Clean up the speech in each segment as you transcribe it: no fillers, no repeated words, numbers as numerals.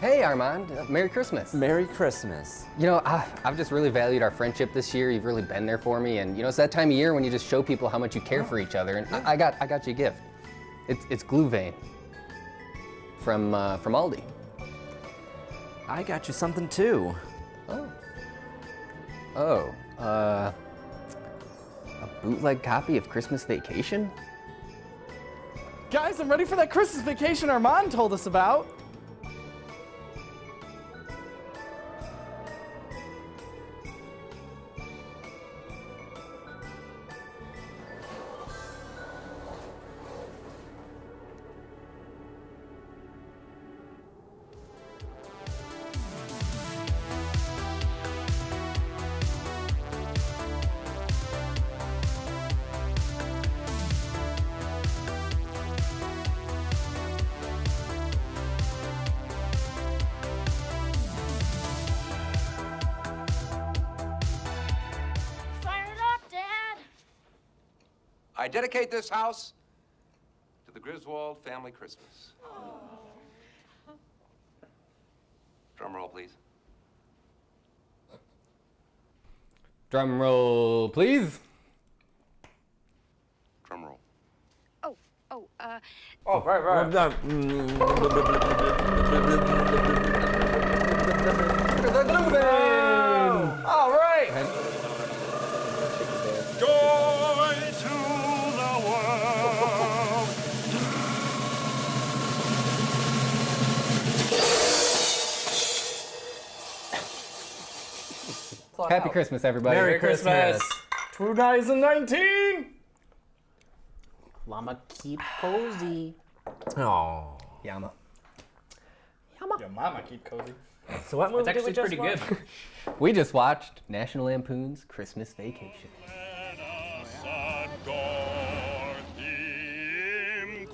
Hey, Armand. Merry Christmas. Merry Christmas. You know, I've just really valued our friendship this year. You've really been there for me, and you know, it's that time of year when you just show people how much you care for each other. And I got you a gift. It's glue vein from Aldi. I got you something too. A bootleg copy of Christmas Vacation? Guys, I'm ready for that Christmas vacation Armand told us about. I dedicate this house to the Griswold family Christmas. Drum roll, please. Drum roll, please. Drum roll. Oh, right. The glue vein! All right. Joy to the world. Happy Christmas, everybody. Merry Christmas. 2019. Llama, keep cozy. Oh. Yama. Your mama keep cozy. So what movie It's did we actually just pretty watch? good. We just watched National Lampoon's Christmas Vacation. Let us adore Him,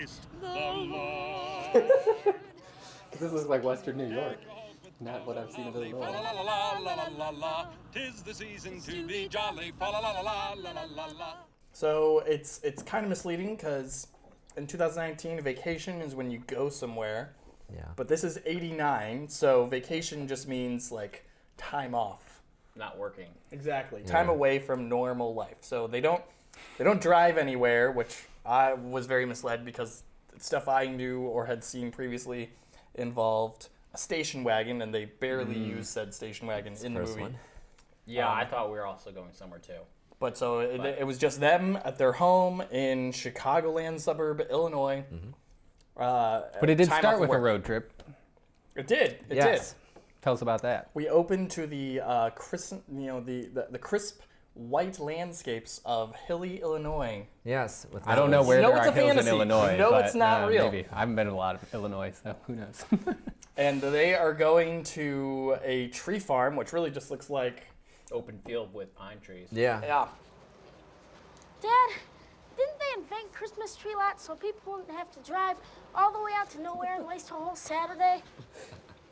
Christ the Lord. This looks like Western New York. Not what I've seen of Illinois. La la la la la la la. 'Tis the season to be jolly. Fa la la la la la la la. So it's kind of misleading because in 2019, vacation is when you go somewhere. Yeah. But this is 89, so vacation just means like time off. Not working. Exactly. Time away from normal life. So they don't drive anywhere, which I was very misled because stuff I knew or had seen previously involved a station wagon, and they barely use said station wagon in the First movie. one. Yeah, I thought we were also going somewhere too. But so it was just them at their home in Chicagoland suburb, Illinois. But it did time start off with a work. road trip. It did. It Yes. did. Tell us about that. We opened to the the crisp white landscapes of hilly Illinois. Yes. With I don't know where You know there it's are a hills fantasy. in Illinois. You know but, it's not real. Maybe. I haven't been to a lot of Illinois, so who knows? And they are going to a tree farm, which really just looks like Open field with pine trees. Yeah. Dad, didn't they invent Christmas tree lots so people wouldn't have to drive all the way out to nowhere and waste a whole Saturday?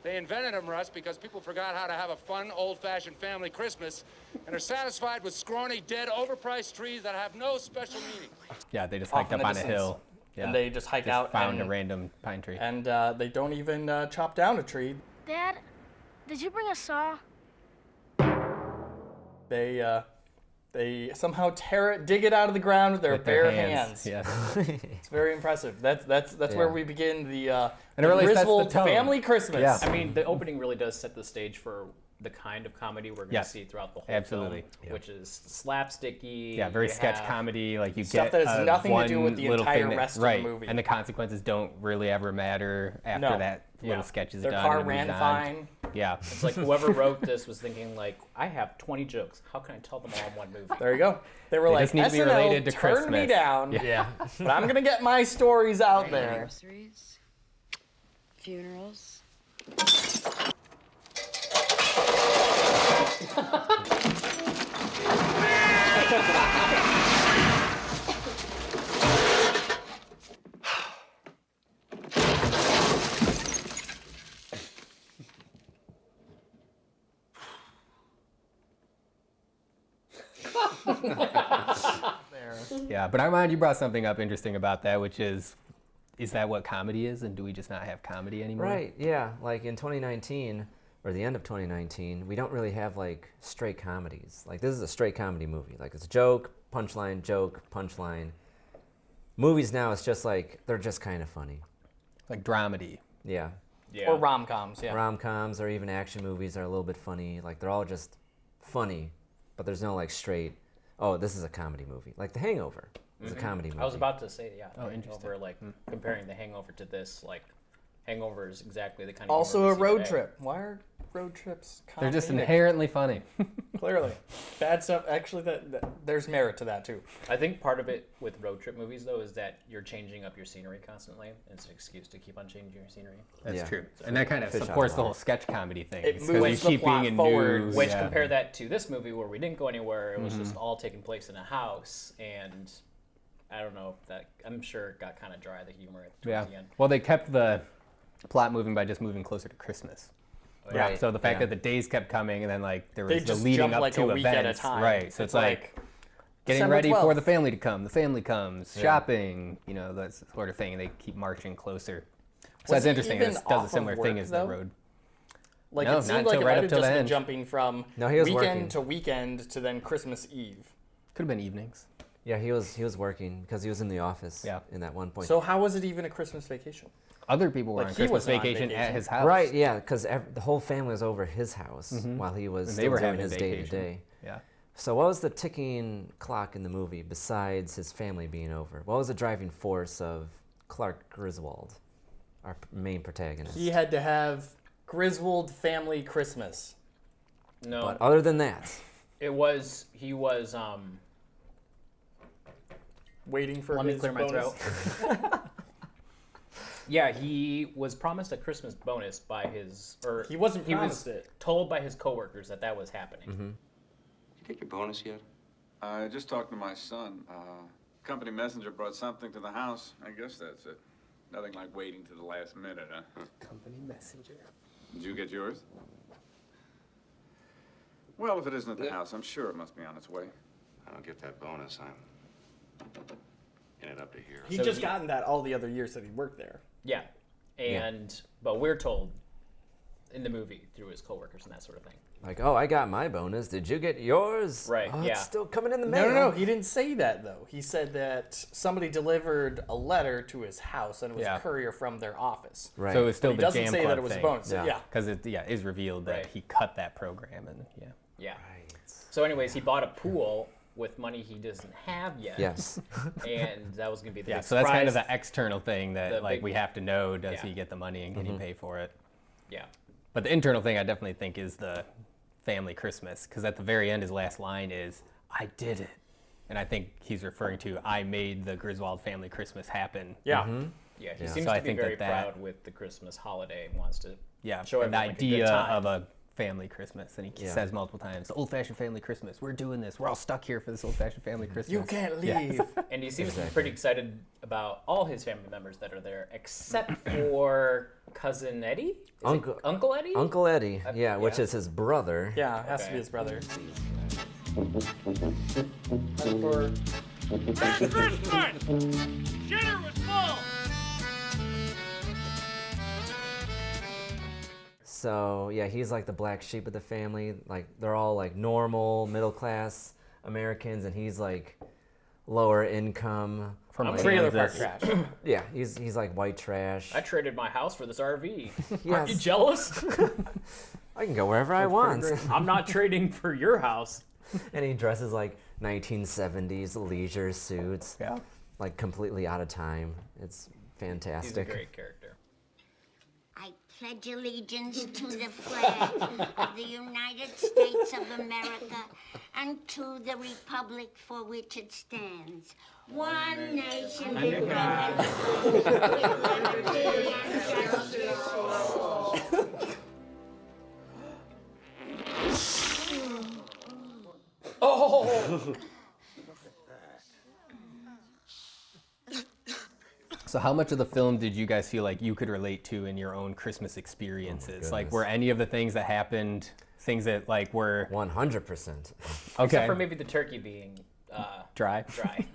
They invented them, Russ, because people forgot how to have a fun, old-fashioned family Christmas and are satisfied with scrawny, dead, overpriced trees that have no special meaning. Yeah, they just Off hiked in up the on a distance. hill. Yeah. And they just hike out found and, a random pine tree. and they don't even chop down a tree. Dad, did you bring a saw? They somehow dig it out of the ground with their bare hands. Yes. It's very impressive. That's where we begin the And it really sets the Griswold tone. family Christmas. Yeah. I mean, the opening really does set the stage for the kind of comedy we're going to Yes. see throughout the whole Absolutely. film, which is slapsticky. Yeah, very you sketch have- comedy. Like you Stuff get that has nothing to do one with the little entire thing rest of the right, movie. and the consequences don't really ever matter after No. that little sketch is Their done. car and ran moved on. fine. Yeah. It's like whoever wrote this was thinking like, I have 20 jokes. How can I tell them all in one movie? There you go. They were They like, just need to be SNL related to turned me Christmas. down, Yeah. but I'm gonna get my stories out there. Anniversaries, funerals. Yeah, but Armand, you brought something up interesting about that, which is is that what comedy is, and do we just not have comedy anymore? Right, yeah. Like in 2019, or the end of 2019, we don't really have like straight comedies. Like this is a straight comedy movie. Like it's joke, punchline, joke, punchline. Movies now, it's just like, they're just kind of funny. Like dramedy. Yeah. Yeah. Or rom-coms, yeah. Rom-coms or even action movies are a little bit funny. Like they're all just funny, but there's no like straight, oh, this is a comedy movie. Like The Hangover is a comedy movie. I was about to say, yeah. Oh, Hangover, like comparing the Hangover to this, like Hangover is exactly the kind of Also humor a we see road today. trip. Why are road trips comedy? They're just inherently funny. Clearly. Bad stuff. Actually, there's merit to that, too. I think part of it with road trip movies, though, is that you're changing up your scenery constantly. And it's an excuse to keep on changing your scenery. That's Yeah. true. And that kind of Fish out of supports the water. whole sketch comedy thing. It It's 'cause moves you the keep plot being in forward, news. Which yeah. compare that to this movie where we didn't go anywhere. It was just all taking place in a house. And I don't know if that, I'm sure it got kind of dry, the humor towards Yeah. the end. Well, they kept the plot moving by just moving closer to Christmas. Right. So the fact yeah. that the days kept coming, and then like there They was the just leading jump up like to a week at a events, time. right? So it's like getting December ready 12th. for the family to come. The family comes, shopping, you know, that sort of thing, and they keep marching closer. So Was that's he interesting. even It does off a of similar thing work, as though? the road. Like, No, it not seemed until like it right might up have till just the been end. jumping from No, he was weekend working. to weekend to then Christmas Eve. Could have been evenings. Yeah, he was working because he was in the office Yeah. in that one point. So how was it even a Christmas vacation? Other people were Like, on he Christmas wasn't on vacation at vacation. his house. right, yeah, because the whole family was over his house while he was And they still were doing having a his day to vacation. day. Yeah. So what was the ticking clock in the movie besides his family being over? What was the driving force of Clark Griswold, our main protagonist? He had to have Griswold family Christmas. No, But other than that, he was, Waiting for let me his clear my bonus. throat. Yeah, he was promised a Christmas bonus by his, or He wasn't he promised was it. told by his coworkers that was happening. Did you get your bonus yet? I just talked to my son. Company messenger brought something to the house. I guess that's it. Nothing like waiting to the last minute, huh? Company messenger. Did you get yours? Well, if it isn't at the house, I'm sure it must be on its way. I don't get that bonus. I'm in it up to here. He So just he- gotten that all the other years that he worked there. Yeah, and but we're told in the movie through his coworkers and that sort of thing. like, oh, I got my bonus. Did you get yours? Right, Oh, yeah. it's still coming in the No, mail. no, he didn't say that though. He said that somebody delivered a letter to his house and it was Yeah. a courier from their office. Right. So it's still He the doesn't jam say club that it was thing. a bonus. Yeah. Yeah. Because it is revealed that Right. he cut that program, and yeah. Yeah. So, anyways, he bought a pool with money he doesn't have yet. Yes. And that was gonna be the Yeah, big so that's kind of surprise. the external thing that The like big- we have to know. Does Yeah. he get the money and can he pay for it? Yeah. But the internal thing I definitely think is the family Christmas, because at the very end his last line is, "I did it," and I think he's referring to I made the Griswold family Christmas happen. Yeah. Yeah, he Yeah. seems So I to be think very that- proud with the Christmas holiday and wants to Yeah, show and the everyone like a good idea time. of a family Christmas, and he Yeah. says multiple times, "The old-fashioned family Christmas. We're doing this. We're all stuck here for this old-fashioned family Christmas." You can't Yeah. leave. And he seems to be pretty excited about all his family members that are there, except for cousin Eddie? Uncle Eddie? Uncle Eddie, yeah, which yeah. is his brother. Yeah, it has to Okay. be his brother. So yeah, he's like the black sheep of the family. Like they're all like normal middle class Americans, and he's like lower income. From Trailer park Kansas. trash. Yeah, he's like white trash. I traded my house for this RV. Aren't you Yes. jealous? I can go wherever I want. I'm not trading for your house. And he dresses like 1970s leisure suits. Yeah. Like completely out of time. It's He's a fantastic. great character. I pledge allegiance to the flag of the United States of America and to the republic for which it stands. One nation under God, with liberty and justice for all. So how much of the film did you guys feel like you could relate to in your own Christmas experiences? Like, were any of the things that happened things that like were 100%. okay? Except for maybe the turkey being Dry. dry.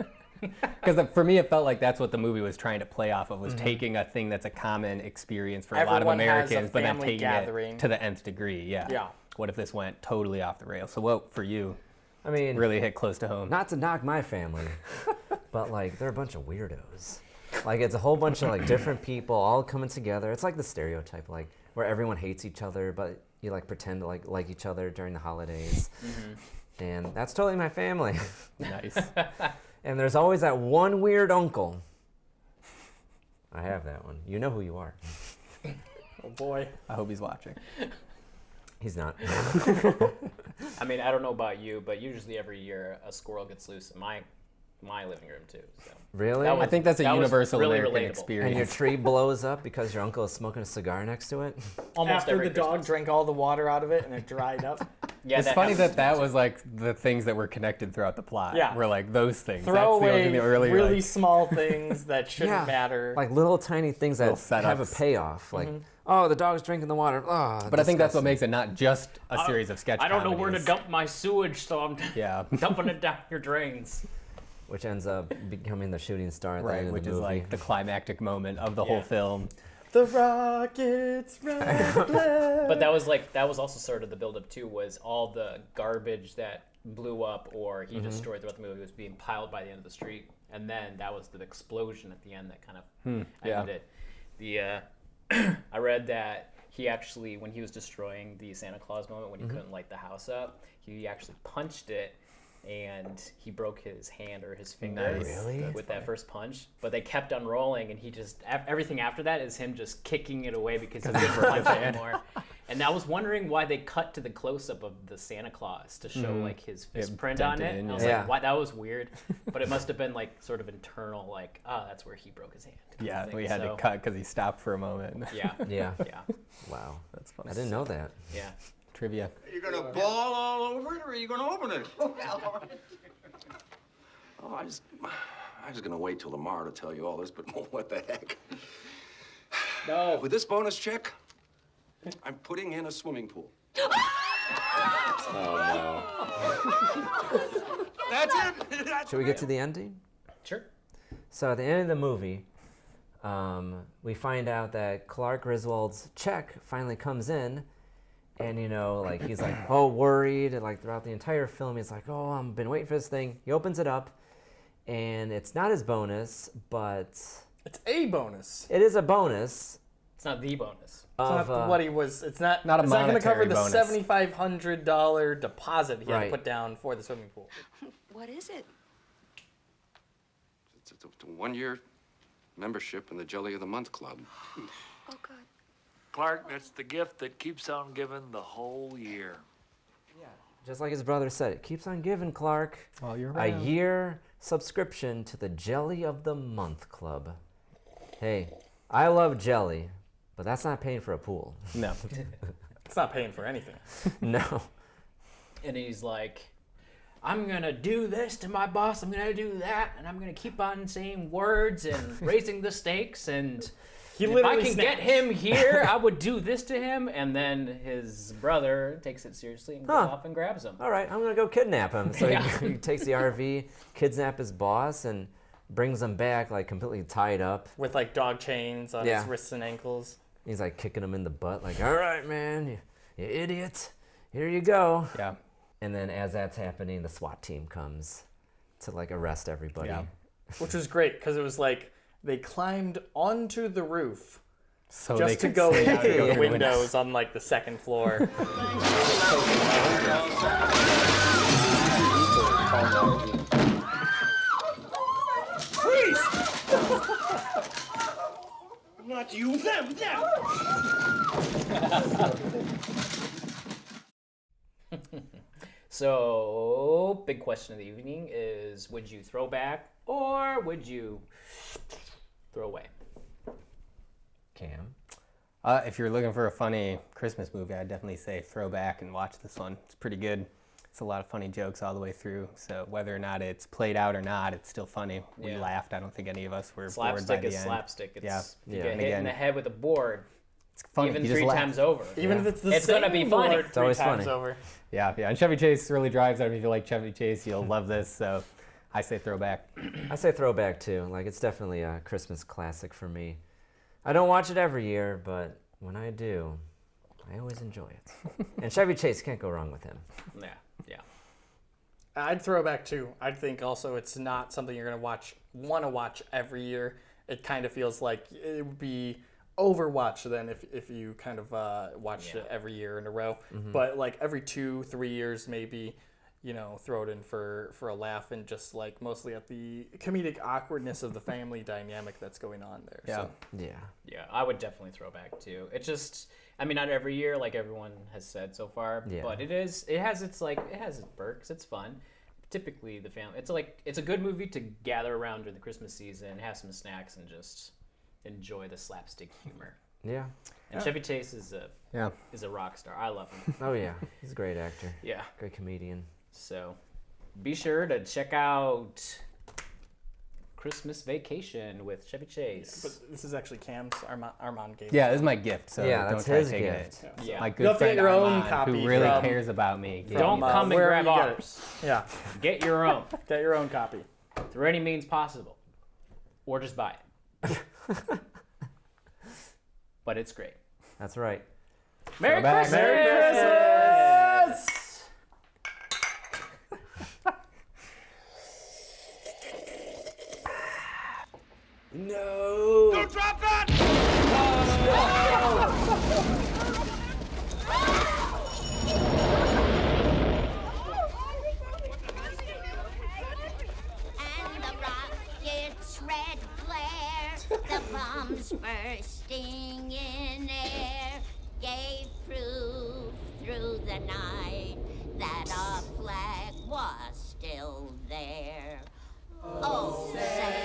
Because for me, it felt like that's what the movie was trying to play off of, was taking a thing that's a common experience for a lot of Everyone has a Americans, but then family taking gathering. it to the nth degree. Yeah. Yeah. What if this went totally off the rails? So what for you I mean, really hit close to home? not to knock my family, but like they're a bunch of weirdos. Like it's a whole bunch of like different people all coming together. It's like the stereotype, like where everyone hates each other, but you like pretend to like each other during the holidays. And that's totally my family. Nice. And there's always that one weird uncle. I have that one. You know who you are. Oh boy. I hope he's watching. He's not. I mean, I don't know about you, but usually every year a squirrel gets loose in my living room too. So. Really? That was- I think that's a that was universal really American relatable. experience. And your tree blows up because your uncle is smoking a cigar next to it? Almost After every the dog Christmas. drank all the water out of it and it dried up. Yeah, It's funny happens. that was like the things that were connected throughout the plot. Yeah. Were like those things. Throw That's the only away thing that really, really like, small things that shouldn't matter. Like little tiny things that Little have a setups. payoff. Like, oh, the dog's drinking the water. Oh, But I think that's what disgusting. makes it not just a series of sketch I don't know where to comedies. dump my sewage, so I'm Yeah. dumping it down your drains. Which ends up becoming the shooting star at the Right, end of which the is movie. like the climactic moment of the whole film. The Rockets red flag. But that was also sort of the build-up too. Was all the garbage that blew up or he destroyed throughout the movie was being piled by the end of the street, and then that was the explosion at the end that kind of yeah. ended it. I read that he actually, when he was destroying the Santa Claus moment, when he couldn't light the house up, he actually punched it. And he broke his hand or his finger Nice. Really? with that first punch. But they kept on rolling, and he just everything after that is him just kicking it away because he couldn't punch anymore. And I was wondering why they cut to the close-up of the Santa Claus to show like his fist print on dented it. in, And I was yeah. like, why? That was weird. But it must have been like sort of internal, like, oh, that's where he broke his hand. kind of Yeah, thing. we had to So, cut because he stopped for a moment. Yeah, Yeah. yeah, Wow. That's fun. I didn't know that. yeah. Trivia. Are you gonna ball all over it, or are you gonna open it? Oh, I was gonna wait till tomorrow to tell you all this, but what the heck? No. With this bonus check, I'm putting in a swimming pool. That's it. That's Should we get to the ending? Sure. So at the end of the movie, we find out that Clark Griswold's check finally comes in, and like he's like, oh, worried, and like throughout the entire film, he's like, oh, I've been waiting for this thing. He opens it up, and it's not his bonus, but It's a bonus. it is a bonus It's not the bonus. It's of not what he was. It's not. Not a It's not going to cover monetary the bonus. $7,500 deposit he had Right. to put down for the swimming pool. What is it? It's a one-year membership in the Jelly of the Month Club. Oh, God. Clark, that's the gift that keeps on giving the whole year. just like his brother said. It keeps on giving, Clark. All year A round. year subscription to the Jelly of the Month Club. Hey, I love jelly, but that's not paying for a pool. No. It's not paying for anything. No. And he's like, I'm going to do this to my boss, I'm going to do that, and I'm going to keep on saying words and raising the stakes, and He if I literally can get snaps. him here, I would do this to him. And then his brother takes it seriously and goes Huh. off and grabs him. All right, I'm gonna go kidnap him. So Yeah. he takes the RV, kidnap his boss, and brings him back like completely tied up. With like dog chains on Yeah. his wrists and ankles. He's like kicking him in the butt, like, all right, man, you idiot, here you go. Yeah. And then as that's happening, the SWAT team comes to like arrest everybody. Yeah. Which was great because it was like they climbed onto the roof So they just to could go stay out of into the the windows on like the second floor. Not you, them. So, big question of the evening is, would you throw back or would you throw away? Cam. If you're looking for a funny Christmas movie, I'd definitely say throw back and watch this one. It's pretty good. It's a lot of funny jokes all the way through. So whether or not it's played out or not, it's still funny. We Yeah. laughed. I don't think any of us were bored by Slapstick the is end. slapstick. It's, Yeah. if you Yeah. get And hit in again, the head with a board, it's funny. even You just 3 laugh. times over. Even if it's the It's same gonna be funny. board It's 3 always times funny. over. Yeah, yeah. And Chevy Chase really drives that. If you like Chevy Chase, you'll love this. So I say throwback. I say throwback too. Like, it's definitely a Christmas classic for me. I don't watch it every year, but when I do, I always enjoy it. And Chevy Chase, can't go wrong with him. Yeah, yeah. I'd throw back too. I think also it's not something you're gonna want to watch every year. It kind of feels like it would be overwatched then if you kind of watched it every year in a row. But like every 2-3 years maybe, throw it in for a laugh and just like mostly at the comedic awkwardness of the family dynamic that's going on there. Yeah. So. Yeah, I would definitely throw back too. It's just, I mean, not every year, like everyone has said so far, but it has its perks. It's fun. Typically, the family, it's a good movie to gather around during the Christmas season, have some snacks, and just enjoy the slapstick humor. Yeah. And Chevy Chase is a rock star. I love him. Oh yeah, he's a great actor. Yeah. Great comedian. So, be sure to check out Christmas Vacation with Chevy Chase. But this is actually Cam's. Armand gave. Yeah, this is my gift. So Yeah, don't that's try his taking gift. it. Yeah. My You'll good have to get friend your own Armand, copy who really from- cares about me. Don't come and wherever grab you get it. ours. Yeah, Get your own get your own copy. through any means possible, or just buy it. But it's great. That's right. Merry Throwback. Christmas! Merry Christmas! No. Don't drop that! And the rocket's red glare, the bombs bursting in air, gave proof through the night that our flag was still there. Oh, say